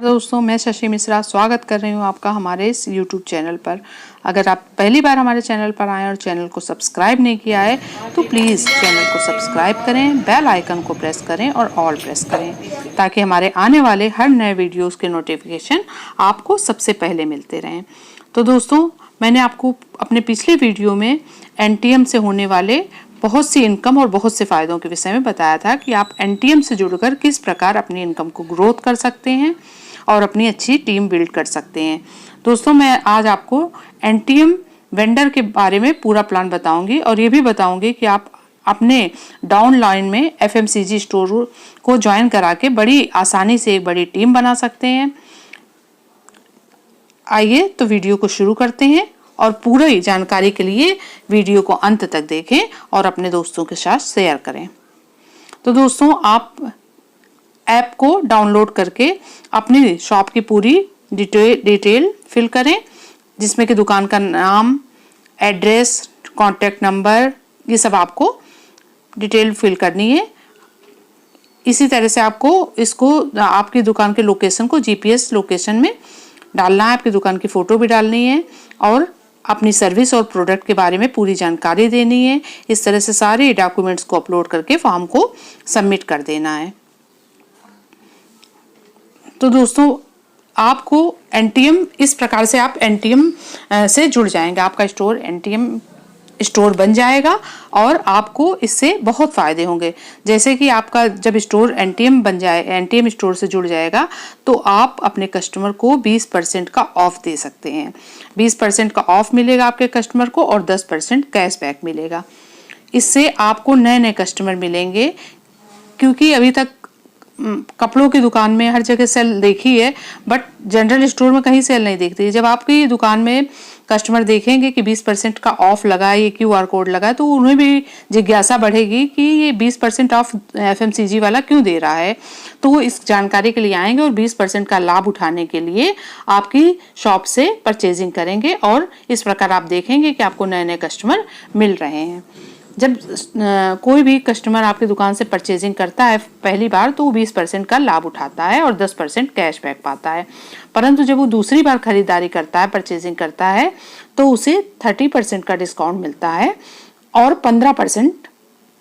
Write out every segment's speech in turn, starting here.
दोस्तों, मैं शशि मिश्रा स्वागत कर रही हूँ आपका हमारे इस YouTube चैनल पर। अगर आप पहली बार हमारे चैनल पर आए और चैनल को सब्सक्राइब नहीं किया है तो प्लीज़ चैनल को सब्सक्राइब करें, बेल आइकन को प्रेस करें और ऑल प्रेस करें ताकि हमारे आने वाले हर नए वीडियोस के नोटिफिकेशन आपको सबसे पहले मिलते रहें। तो दोस्तों, मैंने आपको अपने पिछले वीडियो में NTM से होने वाले बहुत सी इनकम और बहुत से फ़ायदों के विषय में बताया था कि आप NTM से जुड़कर किस प्रकार अपनी इनकम को ग्रोथ कर सकते हैं और अपनी अच्छी टीम बिल्ड कर सकते हैं। दोस्तों, मैं आज आपको NTM वेंडर के बारे में पूरा प्लान बताऊंगी और ये भी बताऊंगी कि आप अपने डाउनलाइन में FMCG स्टोर को ज्वाइन करा के बड़ी आसानी से एक बड़ी टीम बना सकते हैं। आइए तो वीडियो को शुरू करते हैं और पूरी जानकारी के लिए वीडियो को अंत तक देखें और अपने दोस्तों के साथ शेयर करें। तो दोस्तों, आप ऐप को डाउनलोड करके अपनी शॉप की पूरी डिटेल फिल करें, जिसमें कि दुकान का नाम, एड्रेस, कॉन्टैक्ट नंबर, ये सब आपको डिटेल फिल करनी है। इसी तरह से आपको इसको आपकी दुकान के लोकेशन को GPS लोकेशन में डालना है, आपकी दुकान की फ़ोटो भी डालनी है और अपनी सर्विस और प्रोडक्ट के बारे में पूरी जानकारी देनी है। इस तरह से सारे डॉक्यूमेंट्स को अपलोड करके फॉर्म को सबमिट कर देना है। तो दोस्तों, आपको NTM इस प्रकार से आप NTM से जुड़ जाएंगे, आपका स्टोर NTM स्टोर बन जाएगा और आपको इससे बहुत फ़ायदे होंगे। जैसे कि आपका जब स्टोर NTM बन जाए, NTM स्टोर से जुड़ जाएगा तो आप अपने कस्टमर को 20% का ऑफ दे सकते हैं। 20% का ऑफ मिलेगा आपके कस्टमर को और 10% कैशबैक मिलेगा। इससे आपको नए नए कस्टमर मिलेंगे, क्योंकि अभी तक कपड़ों की दुकान में हर जगह सेल देखी है, बट जनरल स्टोर में कहीं सेल नहीं दिखती। जब आपकी दुकान में कस्टमर देखेंगे कि 20% का ऑफ लगा है, ये QR कोड लगा है, तो उन्हें भी जिज्ञासा बढ़ेगी कि ये 20% ऑफ FMCG वाला क्यों दे रहा है। तो वो इस जानकारी के लिए आएंगे और 20% का लाभ उठाने के लिए आपकी शॉप से परचेजिंग करेंगे और इस प्रकार आप देखेंगे कि आपको नए नए कस्टमर मिल रहे हैं। जब कोई भी कस्टमर आपकी दुकान से परचेजिंग करता है पहली बार, तो वो 20% का लाभ उठाता है और 10% कैशबैक पाता है। परंतु जब वो दूसरी बार खरीदारी करता है, परचेजिंग करता है, तो उसे 30% का डिस्काउंट मिलता है और 15%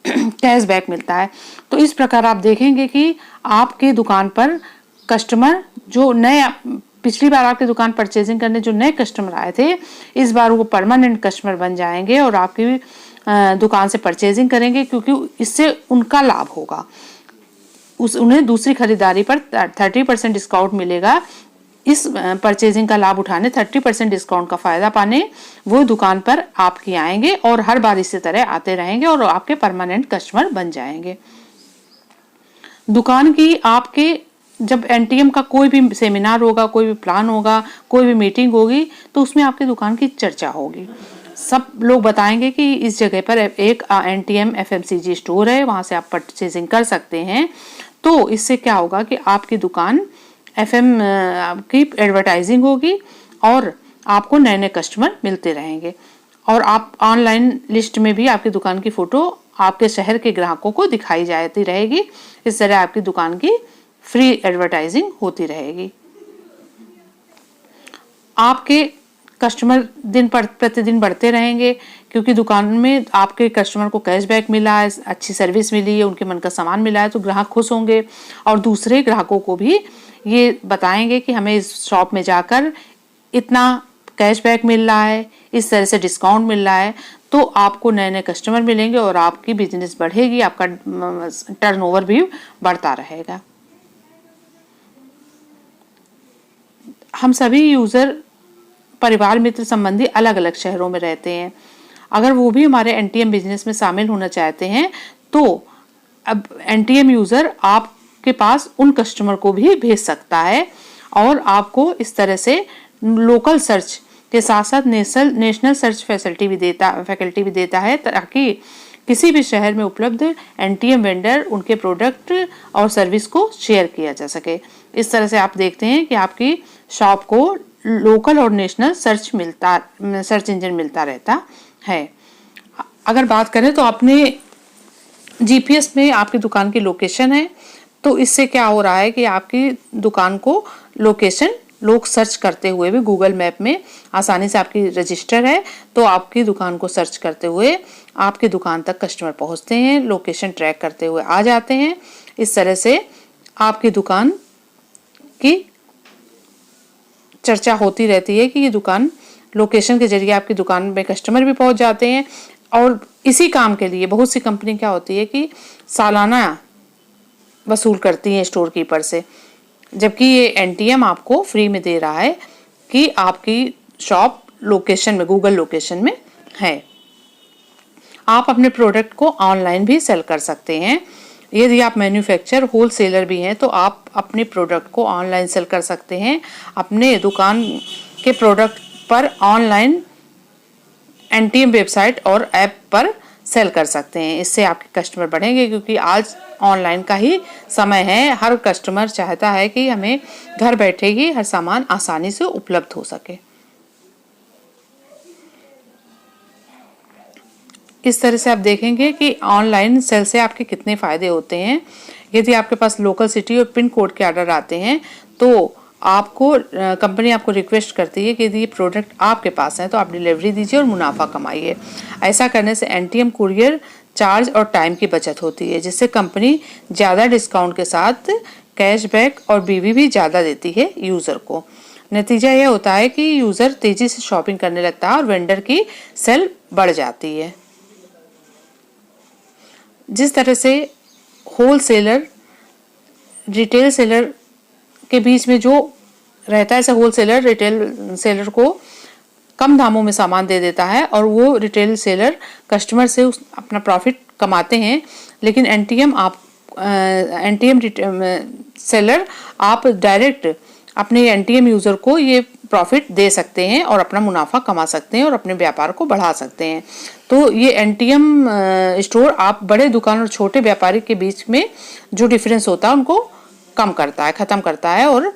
कैशबैक मिलता है। तो इस प्रकार आप देखेंगे कि आपकी दुकान पर कस्टमर जो नए पिछली बार आपकी दुकान परचेजिंग करने जो नए कस्टमर आए थे, इस बार वो परमानेंट कस्टमर बन जाएंगे और आपकी दुकान से परचेजिंग करेंगे, क्योंकि इससे उनका लाभ होगा। उन्हें दूसरी खरीदारी पर 30% डिस्काउंट मिलेगा। इस परचेजिंग का लाभ उठाने, 30% डिस्काउंट का फायदा पाने वो दुकान पर आपके आएंगे और हर बार इसी तरह आते रहेंगे और आपके परमानेंट कस्टमर बन जाएंगे। दुकान की आपके जब NTM का कोई भी सेमिनार होगा, कोई भी प्लान होगा, कोई भी मीटिंग होगी, तो उसमें आपकी दुकान की चर्चा होगी। सब लोग बताएंगे कि इस जगह पर एक NTM FMCG स्टोर है, वहाँ से आप परचेजिंग कर सकते हैं। तो इससे क्या होगा कि आपकी दुकान FM की एडवर्टाइजिंग होगी और आपको नए नए कस्टमर मिलते रहेंगे और आप ऑनलाइन लिस्ट में भी आपकी दुकान की फ़ोटो आपके शहर के ग्राहकों को दिखाई जाती रहेगी। इस तरह आपकी दुकान की फ्री एडवर्टाइजिंग होती रहेगी। आपके कस्टमर दिन प्रतिदिन बढ़ते रहेंगे, क्योंकि दुकान में आपके कस्टमर को कैशबैक मिला है, अच्छी सर्विस मिली है, उनके मन का सामान मिला है, तो ग्राहक खुश होंगे और दूसरे ग्राहकों को भी ये बताएंगे कि हमें इस शॉप में जाकर इतना कैशबैक मिल रहा है, इस तरह से डिस्काउंट मिल रहा है। तो आपको नए नए कस्टमर मिलेंगे और आपकी बिजनेस बढ़ेगी, आपका टर्नओवर भी बढ़ता रहेगा। हम सभी यूज़र परिवार, मित्र, संबंधी अलग अलग शहरों में रहते हैं। अगर वो भी हमारे NTM बिजनेस में शामिल होना चाहते हैं, तो अब NTM यूज़र आपके पास उन कस्टमर को भी भेज सकता है और आपको इस तरह से लोकल सर्च के साथ साथ नेशनल सर्च फैकल्टी भी देता है, ताकि किसी भी शहर में उपलब्ध NTM वेंडर उनके प्रोडक्ट और सर्विस को शेयर किया जा सके। इस तरह से आप देखते हैं कि आपकी शॉप को लोकल और नेशनल सर्च इंजन मिलता रहता है। अगर बात करें तो अपने GPS में आपकी दुकान की लोकेशन है, तो इससे क्या हो रहा है कि आपकी दुकान को लोकेशन लोग सर्च करते हुए भी गूगल मैप में आसानी से, आपकी रजिस्टर है तो आपकी दुकान को सर्च करते हुए आपकी दुकान तक कस्टमर पहुंचते हैं, लोकेशन ट्रैक करते हुए आ जाते हैं। इस तरह से आपकी दुकान की चर्चा होती रहती है कि ये दुकान, लोकेशन के जरिए आपकी दुकान में कस्टमर भी पहुंच जाते हैं। और इसी काम के लिए बहुत सी कंपनी क्या होती है कि सालाना वसूल करती हैं स्टोर कीपर से, जबकि ये एनटीएम आपको फ्री में दे रहा है कि आपकी शॉप लोकेशन में, गूगल लोकेशन में है। आप अपने प्रोडक्ट को ऑनलाइन भी सेल कर सकते हैं। यदि आप मैन्युफैक्चर होलसेलर भी हैं तो आप अपने प्रोडक्ट को ऑनलाइन सेल कर सकते हैं। अपने दुकान के प्रोडक्ट पर ऑनलाइन एनटीएम वेबसाइट और ऐप पर सेल कर सकते हैं। इससे आपके कस्टमर बढ़ेंगे, क्योंकि आज ऑनलाइन का ही समय है। हर कस्टमर चाहता है कि हमें घर बैठे ही हर सामान आसानी से उपलब्ध हो सके। इस तरह से आप देखेंगे कि ऑनलाइन सेल से आपके कितने फ़ायदे होते हैं। यदि आपके पास लोकल सिटी और पिन कोड के ऑर्डर आते हैं तो आपको कंपनी आपको रिक्वेस्ट करती है कि यदि ये प्रोडक्ट आपके पास है तो आप डिलीवरी दीजिए और मुनाफा कमाइए। ऐसा करने से एनटीएम कुरियर चार्ज और टाइम की बचत होती है, जिससे कंपनी ज़्यादा डिस्काउंट के साथ कैशबैक और बीवी भी ज़्यादा देती है यूज़र को। नतीजा यह होता है कि यूज़र तेज़ी से शॉपिंग करने लगता है और वेंडर की सेल बढ़ जाती है। जिस तरह से होलसेलर रिटेल सेलर के बीच में जो रहता है, ऐसे होलसेलर रिटेल सेलर को कम दामों में सामान दे देता है और वो रिटेल सेलर कस्टमर से अपना प्रॉफिट कमाते हैं। लेकिन एनटीएम सेलर आप डायरेक्ट अपने एनटीएम यूज़र को ये प्रॉफिट दे सकते हैं और अपना मुनाफा कमा सकते हैं और अपने व्यापार को बढ़ा सकते हैं। तो ये एनटीएम स्टोर आप बड़े दुकान और छोटे व्यापारी के बीच में जो डिफरेंस होता है उनको कम करता है, ख़त्म करता है और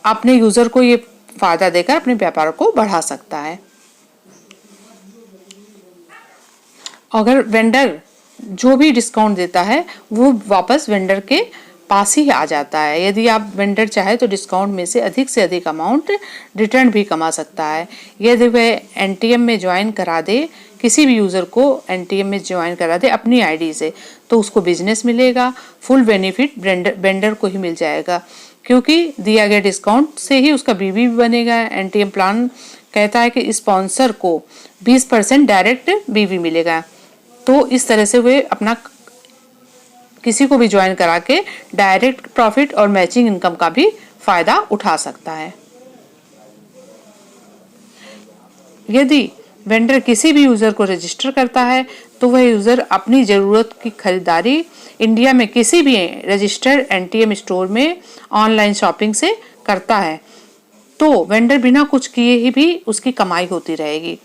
अपने यूज़र को ये फ़ायदा देकर अपने व्यापार को बढ़ा सकता है। अगर वेंडर जो भी डिस्काउंट देता है वो वापस वेंडर के पास ही आ जाता है। यदि आप वेंडर चाहे तो डिस्काउंट में से अधिक अमाउंट रिटर्न भी कमा सकता है। यदि वह एनटीएम में ज्वाइन करा दे, किसी भी यूज़र को एनटीएम में ज्वाइन करा दे अपनी आईडी से, तो उसको बिजनेस मिलेगा। फुल बेनिफिट वेंडर को ही मिल जाएगा, क्योंकि दिया गया डिस्काउंट से ही उसका बीवी भी बनेगा। एनटीएम प्लान कहता है कि स्पॉन्सर को 20% डायरेक्ट बीवी मिलेगा। तो इस तरह से वे अपना किसी को भी ज्वाइन करा के डायरेक्ट प्रॉफिट और मैचिंग इनकम का भी फायदा उठा सकता है। यदि वेंडर किसी भी यूज़र को रजिस्टर करता है तो वह यूज़र अपनी ज़रूरत की खरीदारी इंडिया में किसी भी रजिस्टर्ड एनटीएम स्टोर में ऑनलाइन शॉपिंग से करता है, तो वेंडर बिना कुछ किए ही भी उसकी कमाई होती रहेगी,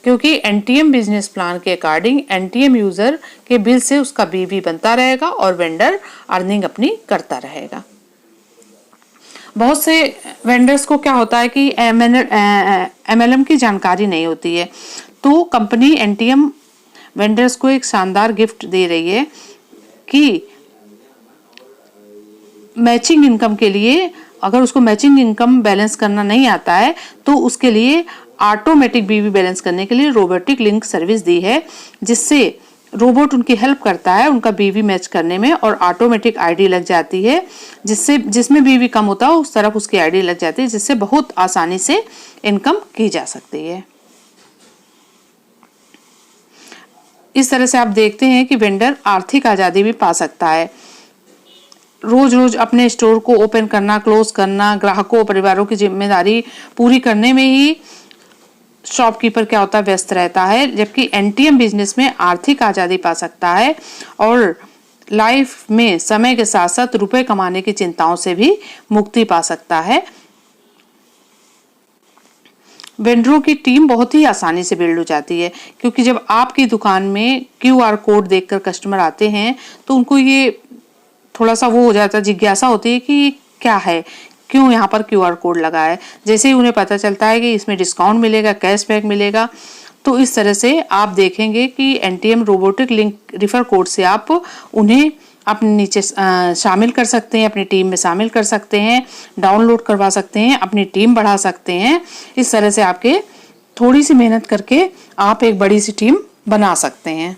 क्योंकि एनटीएम बिजनेस प्लान के अकॉर्डिंग एनटीएम यूज़र के बिल से उसका बीवी बनता रहेगा और वेंडर अर्निंग अपनी करता रहेगा। बहुत से वेंडर्स को क्या होता है कि एमएलएम की जानकारी नहीं होती है, तो कंपनी एनटीएम वेंडर्स को एक शानदार गिफ्ट दे रही है कि मैचिंग इनकम के लिए, अगर उसको मैचिंग इनकम बैलेंस करना नहीं आता है तो उसके लिए ऑटोमेटिक बीवी बैलेंस करने के लिए रोबोटिक लिंक सर्विस दी है, जिससे रोबोट उनकी हेल्प करता है उनका बीवी मैच करने में और ऑटोमेटिक आईडी लग जाती है, जिसमें बीवी कम होता है उस तरफ उसकी आईडी लग जाती है, जिससे बहुत आसानी से इनकम की जा सकती है। इस तरह से आप देखते हैं कि वेंडर आर्थिक आज़ादी भी पा सकता है। रोज रोज अपने स्टोर को ओपन करना, क्लोज करना, ग्राहकों परिवारों की जिम्मेदारी पूरी करने में ही शॉपकीपर क्या होता है, व्यस्त रहता है, जबकि एनटीएम बिजनेस में आर्थिक आज़ादी पा सकता है और लाइफ में समय के साथ साथ रुपए कमाने की चिंताओं से भी मुक्ति पा सकता है। वेंडरों की टीम बहुत ही आसानी से बिल्ड हो जाती है, क्योंकि जब आपकी दुकान में क्यूआर कोड देखकर कस्टमर आते हैं तो उनको ये थोड़ा सा वो हो जाता है, जिज्ञासा होती है कि क्या है, क्यों यहाँ पर क्यूआर कोड लगा है। जैसे ही उन्हें पता चलता है कि इसमें डिस्काउंट मिलेगा, कैशबैक मिलेगा, तो इस तरह से आप देखेंगे कि NTM robotic link refer code से आप उन्हें अपने नीचे शामिल कर सकते हैं, अपनी टीम में शामिल कर सकते हैं, डाउनलोड करवा सकते हैं, अपनी टीम बढ़ा सकते हैं। इस तरह से आपके थोड़ी सी मेहनत करके आप एक बड़ी सी टीम बना सकते हैं।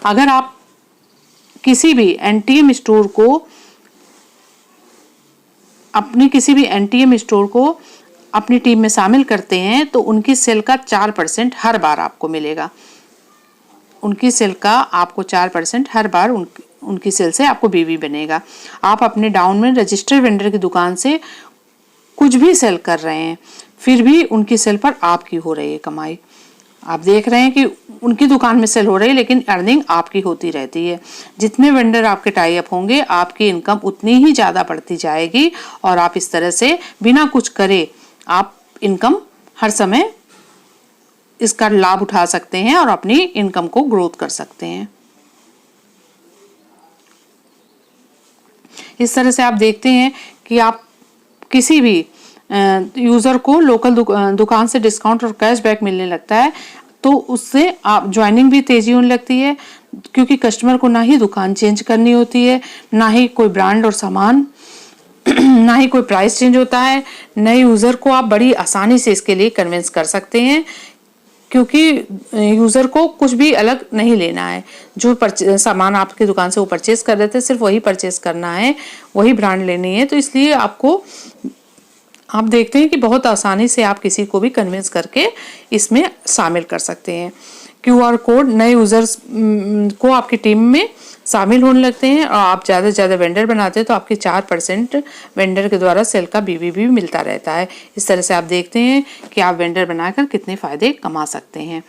अगर आप किसी भी एनटीएम स्टोर को अपनी टीम में शामिल करते हैं तो उनकी सेल का 4% हर बार आपको मिलेगा। उनकी सेल का आपको 4% हर बार उनकी सेल से आपको बीवी बनेगा। आप अपने डाउन में रजिस्टर्ड वेंडर की दुकान से कुछ भी सेल कर रहे हैं, फिर भी उनकी सेल पर आपकी हो रही है कमाई। आप देख रहे हैं कि उनकी दुकान में सेल हो रही है, लेकिन अर्निंग आपकी होती रहती है। जितने वेंडर आपके टाई अप होंगे, आपकी इनकम उतनी ही ज़्यादा बढ़ती जाएगी और आप इस तरह से बिना कुछ करे आप इनकम हर समय इसका लाभ उठा सकते हैं और अपनी इनकम को ग्रोथ कर सकते हैं। इस तरह से आप देखते हैं कि आप किसी भी यूज़र को लोकल दुकान से डिस्काउंट और कैशबैक मिलने लगता है तो उससे आप ज्वाइनिंग भी तेज़ी होने लगती है, क्योंकि कस्टमर को ना ही दुकान चेंज करनी होती है, ना ही कोई ब्रांड और सामान, ना ही कोई प्राइस चेंज होता है। नए यूज़र को आप बड़ी आसानी से इसके लिए कन्विंस कर सकते हैं, क्योंकि यूज़र को कुछ भी अलग नहीं लेना है। जो सामान आपकी दुकान से वो परचेज कर रहे थे सिर्फ वही परचेज करना है, वही ब्रांड लेनी है। तो इसलिए आप देखते हैं कि बहुत आसानी से आप किसी को भी कन्विंस करके इसमें शामिल कर सकते हैं। QR कोड नए यूज़र्स को आपकी टीम में शामिल होने लगते हैं और आप ज़्यादा से ज़्यादा वेंडर बनाते हैं तो आपके 4% वेंडर के द्वारा सेल का बीवी भी मिलता रहता है। इस तरह से आप देखते हैं कि आप वेंडर बनाकर कितने फ़ायदे कमा सकते हैं।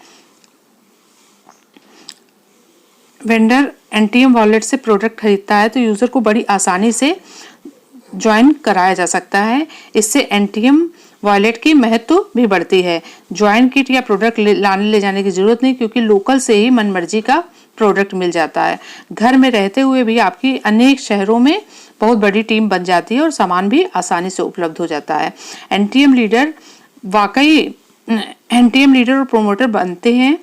वेंडर एनटीएम वॉलेट से प्रोडक्ट खरीदता है तो यूज़र को बड़ी आसानी से ज्वाइन कराया जा सकता है। इससे एनटीएम वॉलेट की महत्व भी बढ़ती है। ज्वाइन किट या प्रोडक्ट ले जाने की जरूरत नहीं, क्योंकि लोकल से ही मनमर्जी का प्रोडक्ट मिल जाता है। घर में रहते हुए भी आपकी अनेक शहरों में बहुत बड़ी टीम बन जाती है और सामान भी आसानी से उपलब्ध हो जाता है। एनटीएम लीडर और प्रोमोटर बनते हैं।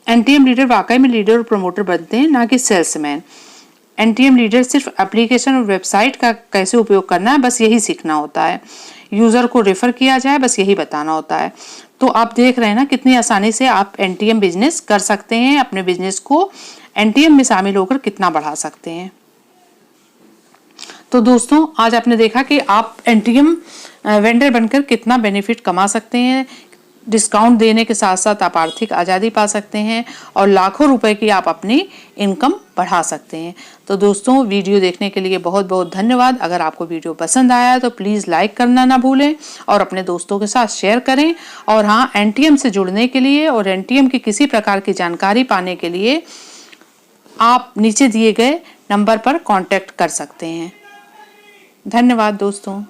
एनटीएम लीडर वाकई में लीडर और प्रोमोटर बनते हैं, ना कि सेल्समैन। एनटीएम लीडर सिर्फ एप्लीकेशन और वेबसाइट का कैसे उपयोग करना है बस यही सीखना होता है। यूज़र को रेफर किया जाए बस यही बताना होता है। तो आप देख रहे हैं ना कितनी आसानी से आप एनटीएम बिजनेस कर सकते हैं, अपने बिजनेस को एनटीएम में शामिल होकर कितना बढ़ा सकते हैं। तो दोस्तों आज आपने देखा कि आप एनटीएम वेंडर बनकर कितना बेनिफिट कमा सकते हैं। डिस्काउंट देने के साथ साथ आप आर्थिक आज़ादी पा सकते हैं और लाखों रुपए की आप अपनी इनकम बढ़ा सकते हैं। तो दोस्तों वीडियो देखने के लिए बहुत बहुत धन्यवाद। अगर आपको वीडियो पसंद आया तो प्लीज़ लाइक करना ना भूलें और अपने दोस्तों के साथ शेयर करें। और हाँ, एनटीएम से जुड़ने के लिए और एनटीएम की किसी प्रकार की जानकारी पाने के लिए आप नीचे दिए गए नंबर पर कांटेक्ट कर सकते हैं। धन्यवाद दोस्तों।